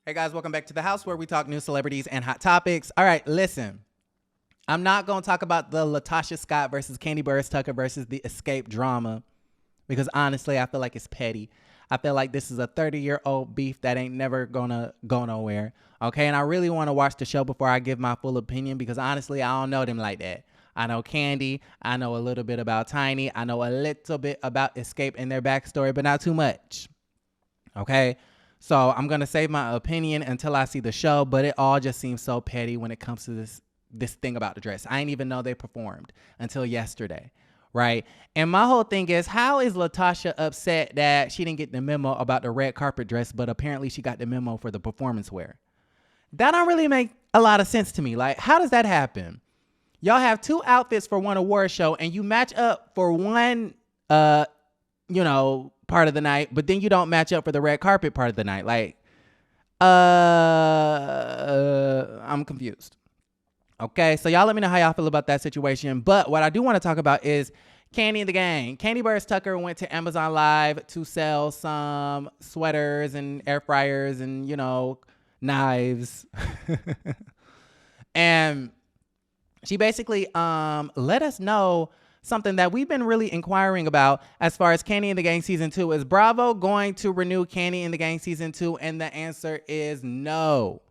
Hey guys, welcome back to the house where we talk news, celebrities, and hot topics. All right, listen. I'm not going to talk about the Latasha Scott versus Kandi Burrus Tucker versus the Xscape drama because honestly, I feel like it's petty. I feel like this is a 30-year-old beef that ain't never gonna go nowhere. Okay, and I really want to watch the show before I give my full opinion because honestly, I don't know them like that. I know Kandi. I know a little bit about Tiny. I know a little bit about Xscape and their backstory, but not too much. Okay. So I'm going to save my opinion until I see the show, but it all just seems so petty when it comes to this thing about the dress. I didn't even know they performed until yesterday, right? And my whole thing is, how is Latasha upset that she didn't get the memo about the red carpet dress, but apparently she got the memo for the performance wear? That don't really make a lot of sense to me. Like, how does that happen? Y'all have two outfits for one award show, and you match up for one, part of the night, but then you don't match up for the red carpet part of the night. Like, I'm confused. Okay, so y'all let me know how y'all feel about that situation. But what I do want to talk about is Kandi and the gang. Kandi Burrus Tucker went to Amazon Live to sell some sweaters and air fryers and, knives. And she basically let us know something that we've been really inquiring about as far as Kandi and the Gang Season 2. Is Bravo going to renew Kandi and the Gang Season 2? And the answer is no.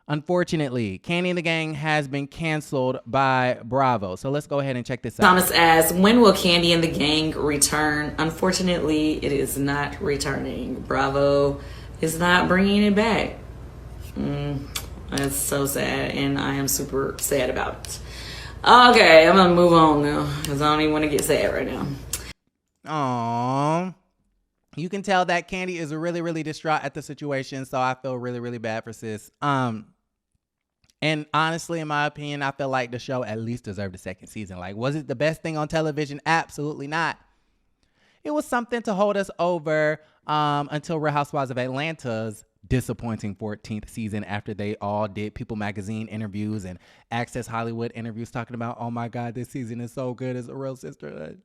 Unfortunately, Kandi and the Gang has been canceled by Bravo. So let's go ahead and check this out. Thomas asks, when will Kandi and the Gang return? Unfortunately, it is not returning. Bravo is not bringing it back. That's so sad, and I am super sad about it. Okay, I'm gonna move on now because I don't even want to get sad right now. Aww. You can tell that Kandi is really, really distraught at the situation, so I feel really, really bad for sis. And honestly, in my opinion, I feel like the show at least deserved a second season. Like, was it the best thing on television? Absolutely not. It was something to hold us over until Real Housewives of Atlanta's disappointing 14th season, after they all did People Magazine interviews and Access Hollywood interviews talking about, oh my God, this season is so good, it's a real sisterhood.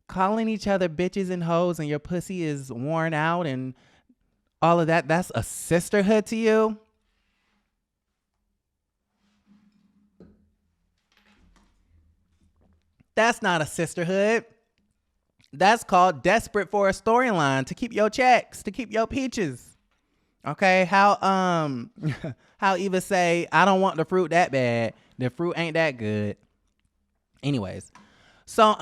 Calling each other bitches and hoes and your pussy is worn out and all of that, that's a sisterhood to you? That's not a sisterhood. That's called desperate for a storyline to keep your checks, to keep your peaches. Okay, how Eva say, I don't want the fruit that bad. The fruit ain't that good. Anyways, so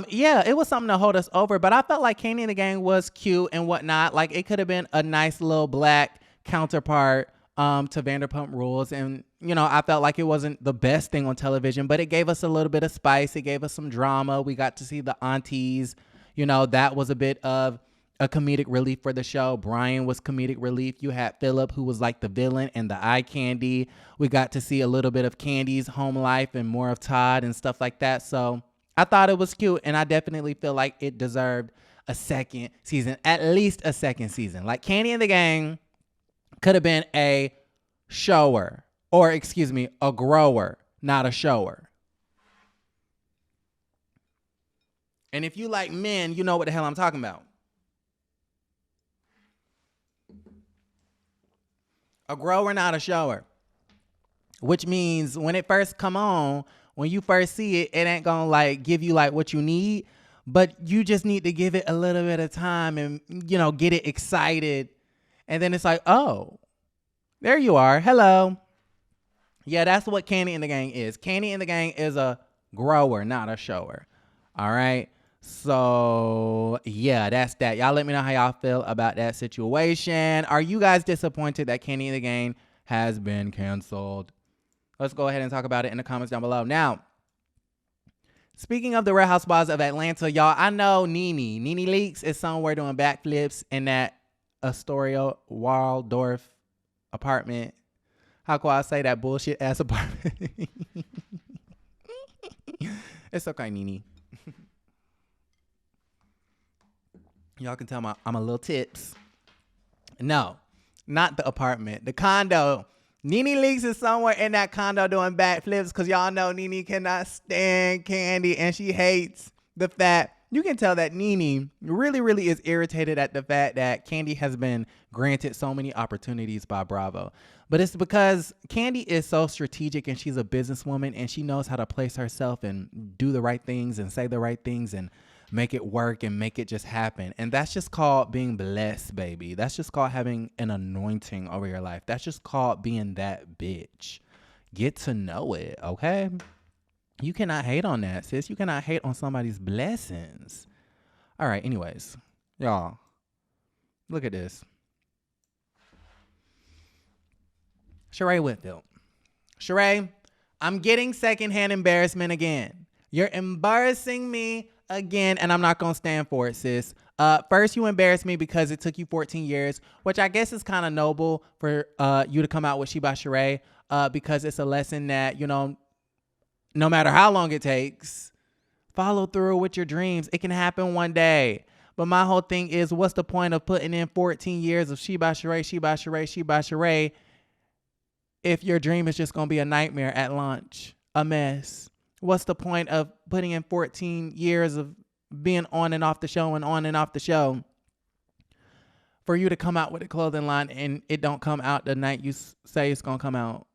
yeah, it was something to hold us over, but I felt like Kandi and the Gang was cute and whatnot. Like, it could have been a nice little black counterpart to Vanderpump Rules, and I felt like it wasn't the best thing on television, but it gave us a little bit of spice. It gave us some drama. We got to see the aunties. That was a bit of a comedic relief for the show. Brian was comedic relief. You had Philip, who was like the villain and the eye candy. We got to see a little bit of Kandi's home life and more of Todd and stuff like that. So I thought it was cute, and I definitely feel like it deserved a second season, at least a second season. Like, Kandi and the Gang could have been a shower, or excuse me, a grower, not a shower. And if you like men, you know what the hell I'm talking about. A grower, not a shower. Which means when it first come on, when you first see it, it ain't gonna like give you like what you need, but you just need to give it a little bit of time and, get it excited. And then it's like, oh, there you are. Hello. Yeah, that's what Kandi and the Gang is. Kandi and the Gang is a grower, not a shower. All right. So yeah, that's that. Y'all let me know how y'all feel about that situation. Are you guys disappointed that Kandi and the Gang has been canceled? Let's go ahead and talk about it in the comments down below. Now, speaking of the Real Housewives of Atlanta, y'all, I know Nene Leakes is somewhere doing backflips in that Astoria Waldorf apartment. How can I say that bullshit ass apartment? It's okay, Nene. Y'all can tell I'm a little tips. No, not the apartment. The condo. Nene Leakes is somewhere in that condo doing backflips because y'all know Nene cannot stand Kandi, and she hates the fact that Nene really, really is irritated at the fact that Kandi has been granted so many opportunities by Bravo. But it's because Kandi is so strategic and she's a businesswoman and she knows how to place herself and do the right things and say the right things and make it work and make it just happen. And that's just called being blessed, baby. That's just called having an anointing over your life. That's just called being that bitch. Get to know it, okay? You cannot hate on that, sis. You cannot hate on somebody's blessings. All right, anyways, y'all, look at this. Sheree Whitfield. Sheree, I'm getting secondhand embarrassment again. You're embarrassing me again, and I'm not going to stand for it, sis. First, you embarrassed me because it took you 14 years, which I guess is kind of noble for you to come out with She by Sheree, because it's a lesson that, you know, no matter how long it takes, follow through with your dreams. It can happen one day. But my whole thing is, what's the point of putting in 14 years of She by Sheree, She by Sheree, She by Sheree, if your dream is just going to be a nightmare at launch, a mess? What's the point of putting in 14 years of being on and off the show and on and off the show for you to come out with a clothing line and it don't come out the night you say it's going to come out?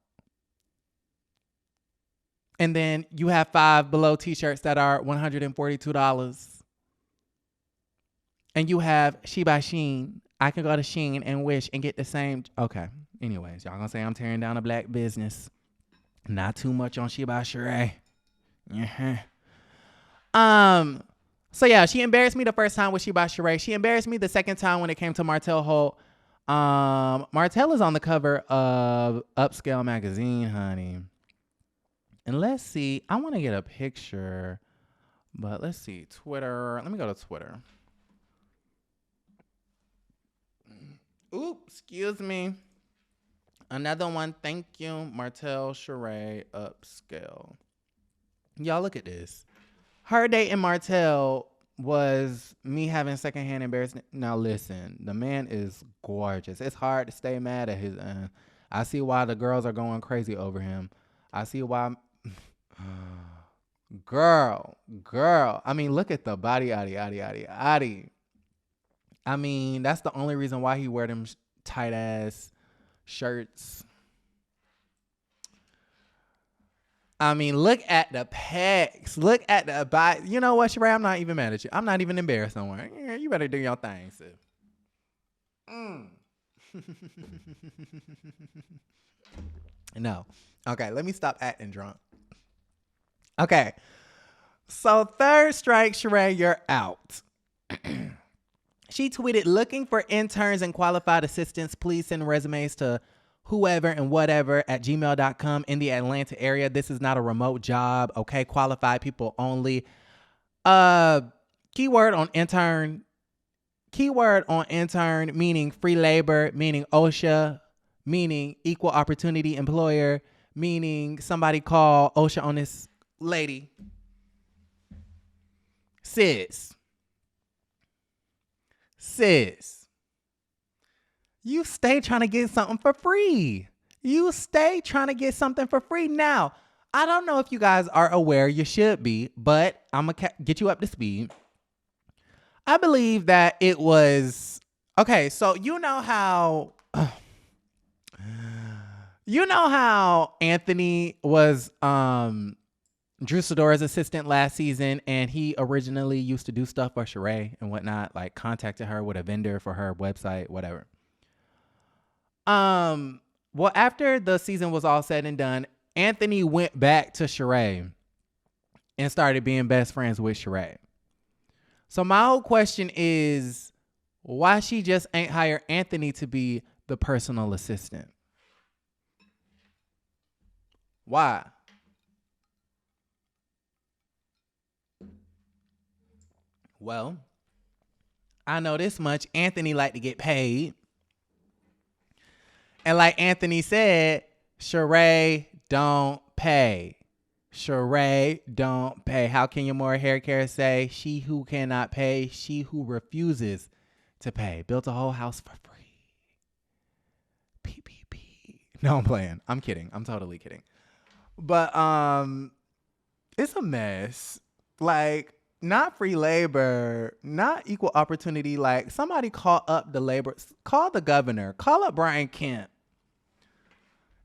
And then you have Five Below t-shirts that are $142. And you have She by Sheen. I can go to Sheen and Wish and get the same. Okay. Anyways, y'all gonna say I'm tearing down a black business. Not too much on She by Sheree. So yeah, she embarrassed me the first time with She by Sheree. She embarrassed me the second time when it came to Martell Holt. Martell is on the cover of Upscale magazine, honey. And let's see, I want to get a picture, but let's see, Twitter. Let me go to Twitter. Oops, excuse me. Another one, thank you, Martell Sheree Upscale. Y'all, look at this. Her dating Martell was me having secondhand embarrassment. Now listen, the man is gorgeous. It's hard to stay mad at his I see why the girls are going crazy over him. I see why. Girl. I mean, look at the body, addy. I mean, that's the only reason why he wear them tight ass shirts. I mean, look at the pecs. Look at the body. You know what, Sheree? I'm not even mad at you. I'm not even embarrassed no more. Yeah, you better do your thing, sis. No. Okay, let me stop acting drunk. Okay. So third strike, Sheree, you're out. She tweeted, looking for interns and qualified assistants. Please send resumes to whoever and whatever at gmail.com in the Atlanta area. This is not a remote job. Okay. Qualified people only. Keyword on intern, meaning free labor, meaning OSHA, meaning equal opportunity employer, meaning somebody call OSHA on this lady. Sis, you stay trying to get something for free. Now, I don't know if you guys are aware, you should be, but I'm going to get you up to speed. I believe that it was, okay, so you know how Anthony was Drew Sidora's assistant last season, and he originally used to do stuff for Sheree and whatnot, like contacted her with a vendor for her website, whatever. Well, after the season was all said and done, Anthony went back to Sheree and started being best friends with Sheree. So my whole question is, why she just ain't hire Anthony to be the personal assistant? Why? Well, I know this much. Anthony like to get paid. And like Anthony said, Sheree don't pay. How can your more hair care say? She who cannot pay, she who refuses to pay. Built a whole house for free. PPP. No, I'm playing. I'm kidding. I'm totally kidding. But it's a mess. Like, not free labor, not equal opportunity. Like, somebody call up the labor, call the governor, call up Brian Kemp.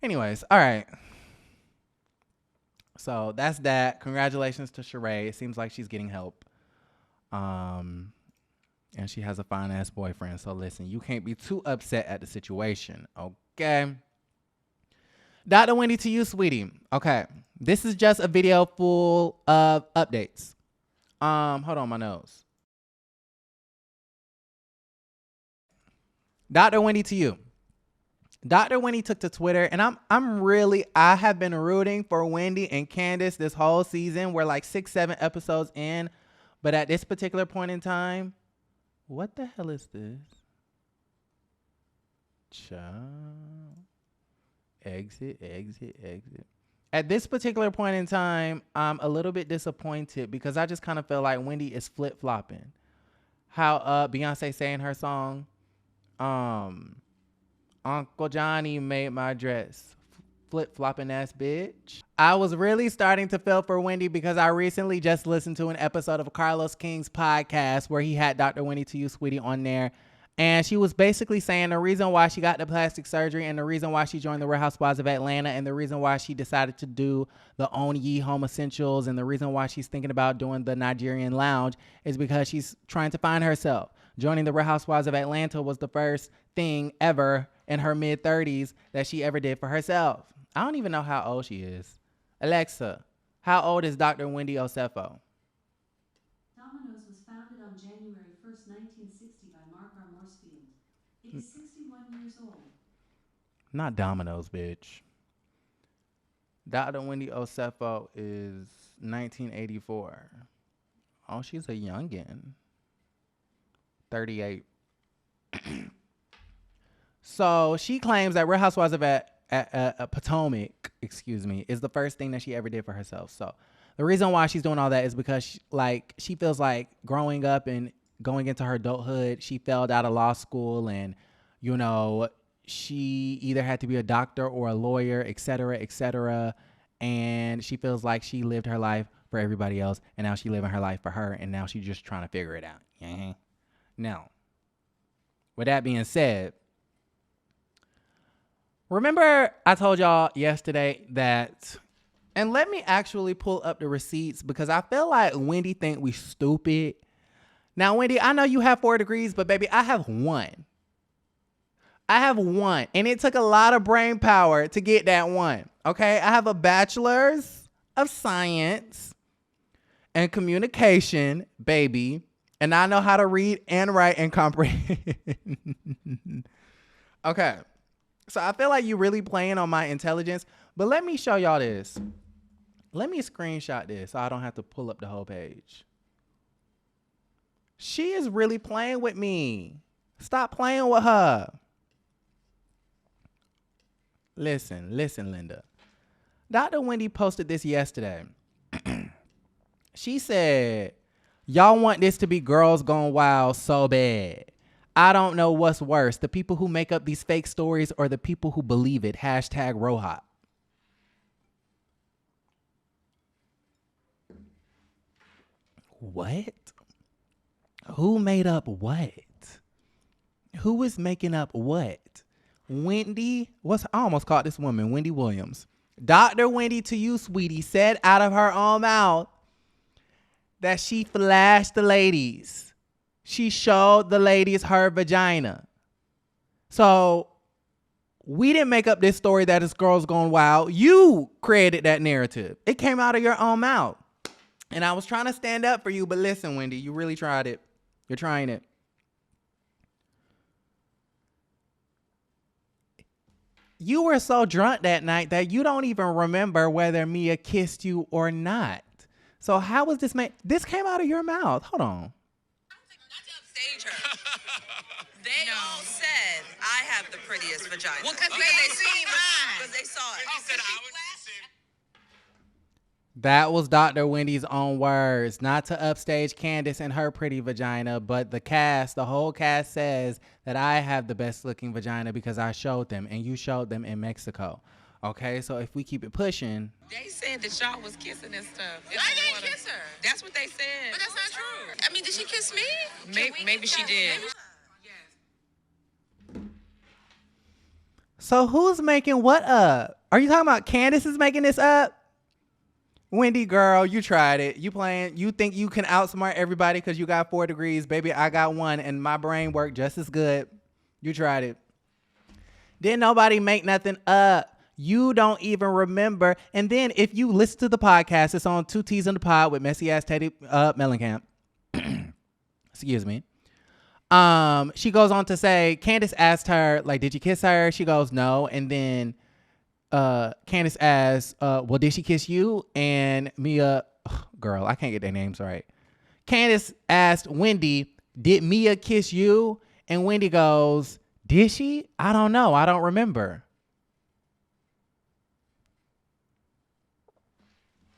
Anyways, all right. So that's that. Congratulations to Sheree. It seems like she's getting help. And she has a fine ass boyfriend. So listen, you can't be too upset at the situation. Okay. Dr. Wendy, to you, sweetie. Okay. This is just a video full of updates. Hold on, my nose. Dr. Wendy, to you. Dr. Wendy took to Twitter, and I have been rooting for Wendy and Candace this whole season. We're like 6-7 episodes in, but at this particular point in time, what the hell is this? Child. Exit. At this particular point in time, I'm a little bit disappointed because I just kind of feel like Wendy is flip-flopping. How Beyonce saying her song, Uncle Johnny made my dress. Flip-flopping ass bitch. I was really starting to feel for Wendy because I recently just listened to an episode of Carlos King's podcast where he had Dr. Wendy to you, sweetie, on there. And she was basically saying the reason why she got the plastic surgery and the reason why she joined the Real Housewives of Atlanta and the reason why she decided to do the Own Ye Home Essentials and the reason why she's thinking about doing the Nigerian Lounge is because she's trying to find herself. Joining the Real Housewives of Atlanta was the first thing ever in her mid-30s that she ever did for herself. I don't even know how old she is. Alexa, how old is Dr. Wendy Osefo? Domino's was founded on January 1st, 1960 by Mark R. Morsefield. It is 61 years old. Not Domino's, bitch. Dr. Wendy Osefo is 1984. Oh, she's a youngin'. 38. So she claims that Real Housewives of Potomac, is the first thing that she ever did for herself. So the reason why she's doing all that is because she feels like growing up and going into her adulthood, she failed out of law school and, you know, she either had to be a doctor or a lawyer, et cetera, and she feels like she lived her life for everybody else, and now she's living her life for her, and now she's just trying to figure it out. Mm-hmm. Now, with that being said, remember I told y'all yesterday that, and let me actually pull up the receipts because I feel like Wendy think we stupid. Now, Wendy, I know you have 4 degrees, but baby, I have 1. And it took a lot of brain power to get that 1. Okay, I have a bachelor's of science and communication, baby, and I know how to read and write and comprehend. Okay. So I feel like you're really playing on my intelligence, but let me show y'all this. Let me screenshot this so I don't have to pull up the whole page. She is really playing with me. Stop playing with her. Listen, Linda. Dr. Wendy posted this yesterday. She said, y'all want this to be Girls Gone Wild so bad. I don't know what's worse, the people who make up these fake stories or the people who believe it. Hashtag RHOA. What? Who made up what? Who is making up what? Wendy, I almost called this woman Wendy Williams. Dr. Wendy to you, sweetie, said out of her own mouth that she flashed the ladies. She showed the ladies her vagina. So we didn't make up this story that it's Girls Gone Wild. You created that narrative. It came out of your own mouth. And I was trying to stand up for you, but listen, Wendy, you really tried it. You're trying it. You were so drunk that night that you don't even remember whether Mia kissed you or not. So how was this made? This came out of your mouth. Hold on. Not to upstage her. They all said I have the prettiest vagina. Well, because they seen mine. Because they saw it. Oh, said I was. That was Dr. Wendy's own words. Not to upstage Candace and her pretty vagina, but the whole cast says that I have the best looking vagina because I showed them and you showed them in Mexico. Okay, so if we keep it pushing. They said that y'all was kissing and stuff. I didn't kiss her. That's what they said. But that's not true. I mean, did she kiss me? Maybe she did. So who's making what up? Are you talking about Candace is making this up? Wendy, girl, you tried it. You playing. You think you can outsmart everybody because you got 4 degrees. Baby, I got 1 and my brain worked just as good. You tried it. Didn't nobody make nothing up. You don't even remember. And then if you listen to the podcast, it's on 2 T's in the Pod with messy ass Teddy Mellencamp. Excuse me. She goes on to say, Candace asked her, like, did you kiss her? She goes, no. And then Candace asks, well, did she kiss you? And Mia, girl, I can't get their names right. Candace asked Wendy, did Mia kiss you? And Wendy goes, did she? I don't know. I don't remember.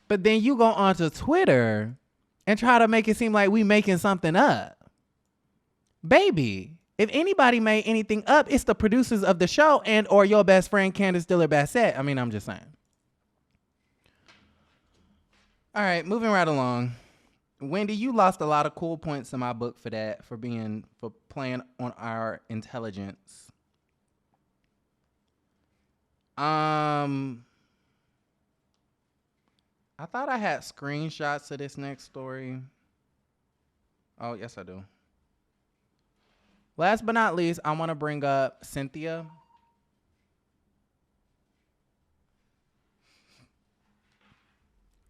But then you go onto Twitter and try to make it seem like we making something up. Baby, if anybody made anything up, it's the producers of the show and or your best friend, Candace Diller Bassett. I mean, I'm just saying. All right, moving right along. Wendy, you lost a lot of cool points in my book for that, for playing on our intelligence. I thought I had screenshots of this next story. Oh, yes, I do. Last but not least, I want to bring up Cynthia.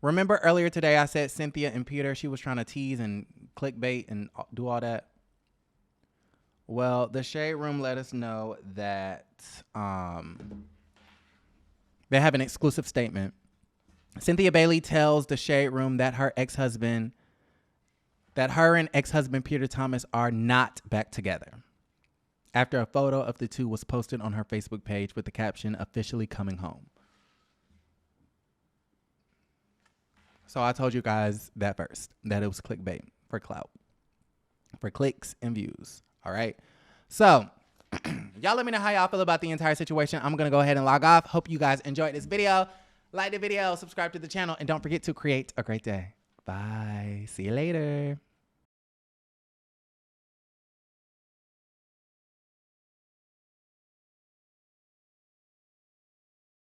Remember earlier today I said Cynthia and Peter, she was trying to tease and clickbait and do all that? Well, the Shade Room let us know that they have an exclusive statement. Cynthia Bailey tells the Shade Room that her and ex-husband Peter Thomas are not back together, after a photo of the two was posted on her Facebook page with the caption, officially coming home. So I told you guys that first, that it was clickbait for clout, for clicks and views. All right. So y'all let me know how y'all feel about the entire situation. I'm going to go ahead and log off. Hope you guys enjoyed this video. Like the video, subscribe to the channel, and don't forget to create a great day. Bye. See you later.